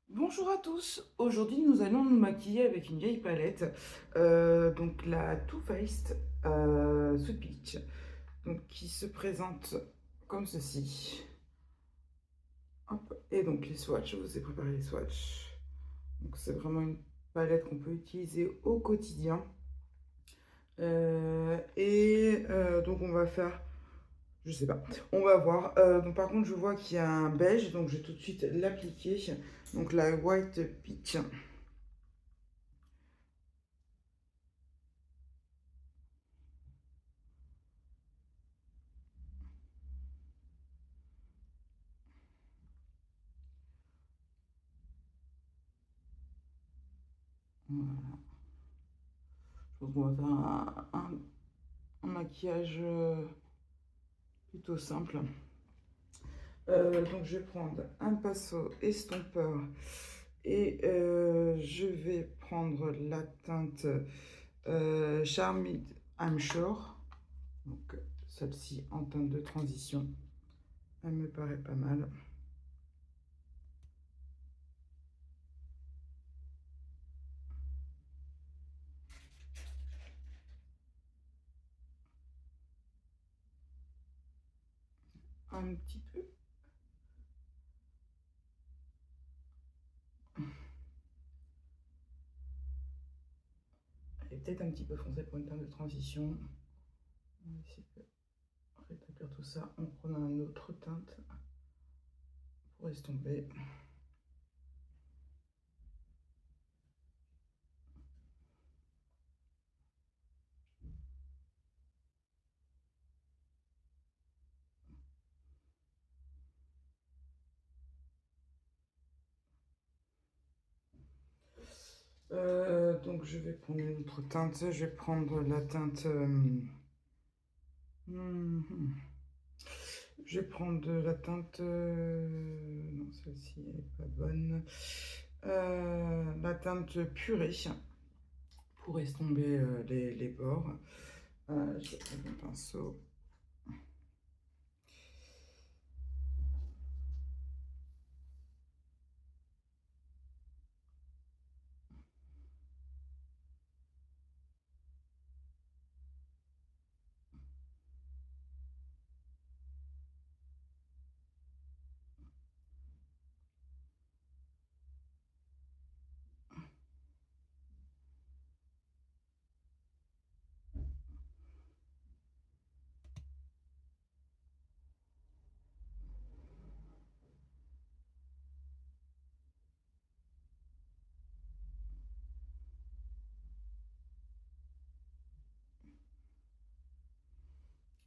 Bonjour à tous, aujourd'hui nous allons nous maquiller avec une vieille palette, donc la Too Faced Sweet Peach, donc, qui se présente comme ceci. Hop. Et donc les swatchs, je vous ai préparé les swatchs. Donc c'est vraiment une palette qu'on peut utiliser au quotidien. Donc on va faire, je sais pas, on va voir. Donc par contre je vois qu'il y a un beige, donc je vais tout de suite l'appliquer. Donc la White Peach. Voilà. Je pense qu'on va faire un maquillage plutôt simple. Donc je vais prendre un pinceau estompeur et je vais prendre la teinte Charming I'm Sure. Donc celle-ci en teinte de transition, elle me paraît pas mal. Un petit peu. Elle est peut-être un petit peu foncée pour une teinte de transition. On va essayer de rétablir tout ça en prenant une autre teinte pour estomper. Donc je vais prendre une autre teinte, je vais prendre la teinte... je vais prendre la teinte... non, celle-ci n'est pas bonne. La teinte purée pour estomper les bords. Je vais prendre mon pinceau.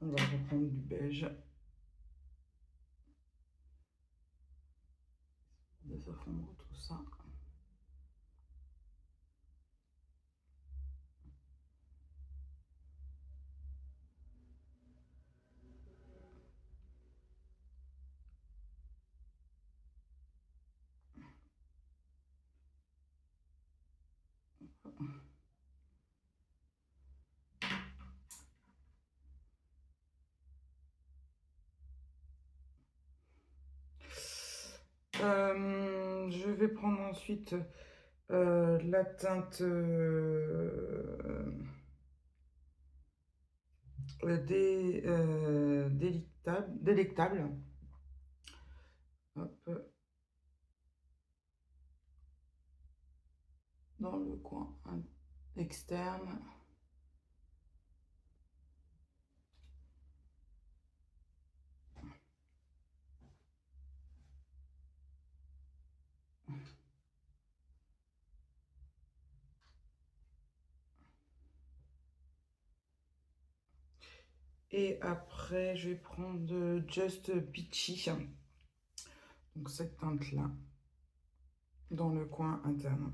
On va reprendre du beige. De faire fondre tout ça. Je vais prendre ensuite la teinte délectable. Hop, dans le coin externe. Et après, je vais prendre Just Peachy. Donc cette teinte-là, dans le coin interne.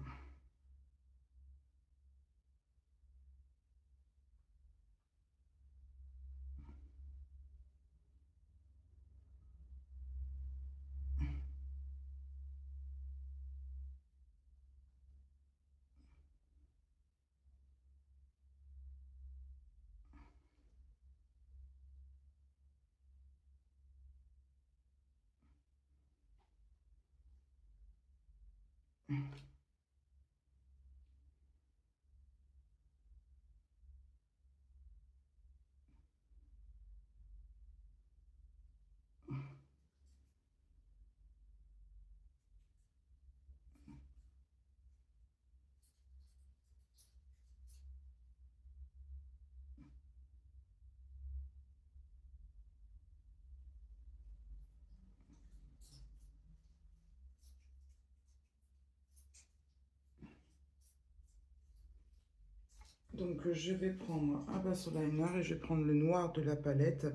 Donc je vais prendre un pinceau liner et je vais prendre le noir de la palette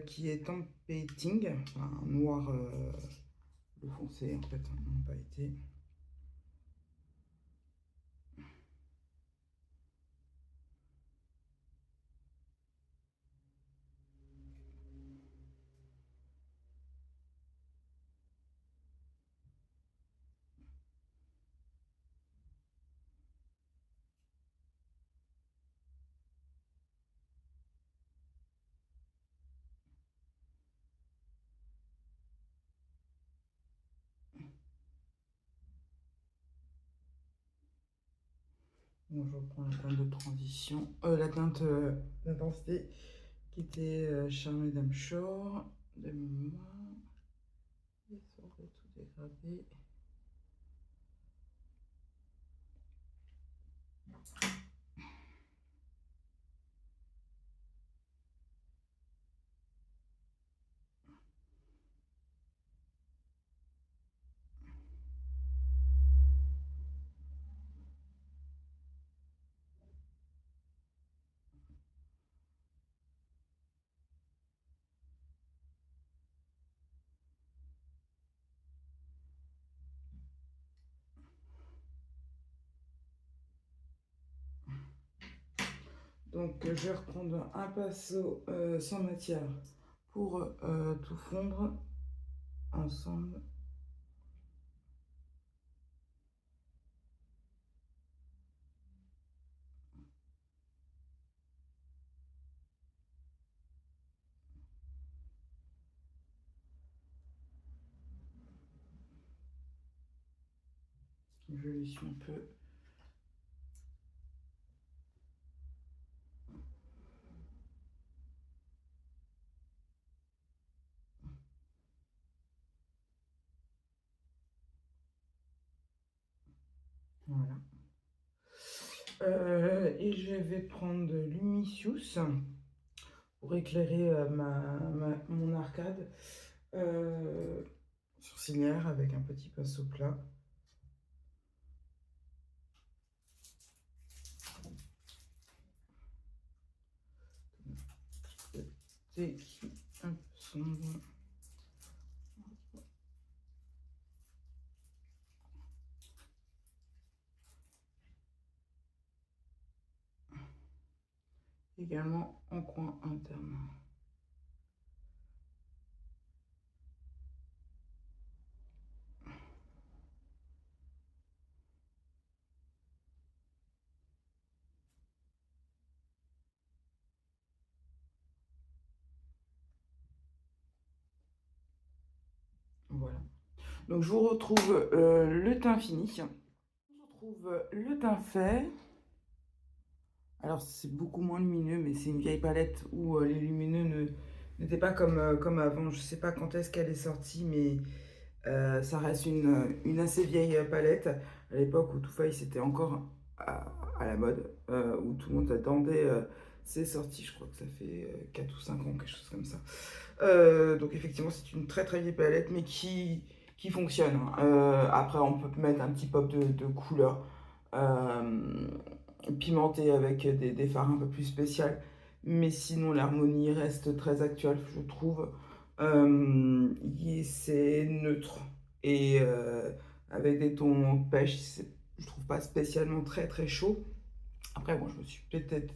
qui est en painting, enfin, un noir bleu foncé en fait, hein, non pailleté. Donc je reprends la teinte de transition, la teinte d'intensité qui était Charmée Dame Shore de mémoire. Et ça va tout dégrader. Donc je vais reprendre un pinceau sans matière pour tout fondre ensemble. Je les suis un peu. Voilà. Et je vais prendre de l'Humicius pour éclairer mon arcade sourcilière avec un petit pinceau plat. C'est un peu sombre. Également en coin interne. Voilà. Donc je vous retrouve le teint fini. Je retrouve le teint fait. Alors c'est beaucoup moins lumineux, mais c'est une vieille palette où les lumineux n'étaient pas comme avant. Je sais pas quand est-ce qu'elle est sortie, mais ça reste une assez vieille palette. À l'époque où Too Faced était encore à la mode, où tout le monde attendait ses sorties. Je crois que ça fait 4 ou 5 ans, quelque chose comme ça. Donc effectivement c'est une très très vieille palette, mais qui fonctionne. Après on peut mettre un petit pop de couleur. Pimenté avec des fards un peu plus spéciales. Mais sinon, l'harmonie reste très actuelle, je trouve. C'est neutre. Et avec des tons pêche, je trouve pas spécialement très très chaud. Après, bon, je me suis peut-être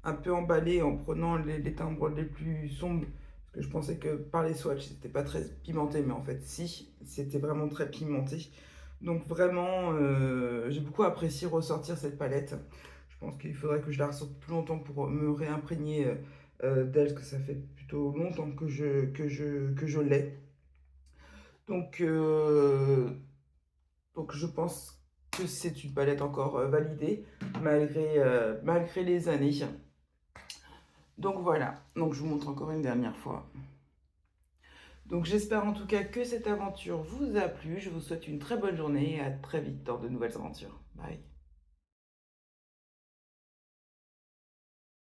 un peu emballée en prenant les timbres les plus sombres. Parce que je pensais que par les swatchs, c'était pas très pimenté. Mais en fait, si, c'était vraiment très pimenté. Donc vraiment, j'ai beaucoup apprécié ressortir cette palette. Je pense qu'il faudrait que je la ressorte plus longtemps pour me réimprégner d'elle, parce que ça fait plutôt longtemps que je l'ai. Donc, Donc je pense que c'est une palette encore validée malgré les années. Donc voilà, donc je vous montre encore une dernière fois. Donc j'espère en tout cas que cette aventure vous a plu. Je vous souhaite une très bonne journée et à très vite dans de nouvelles aventures. Bye.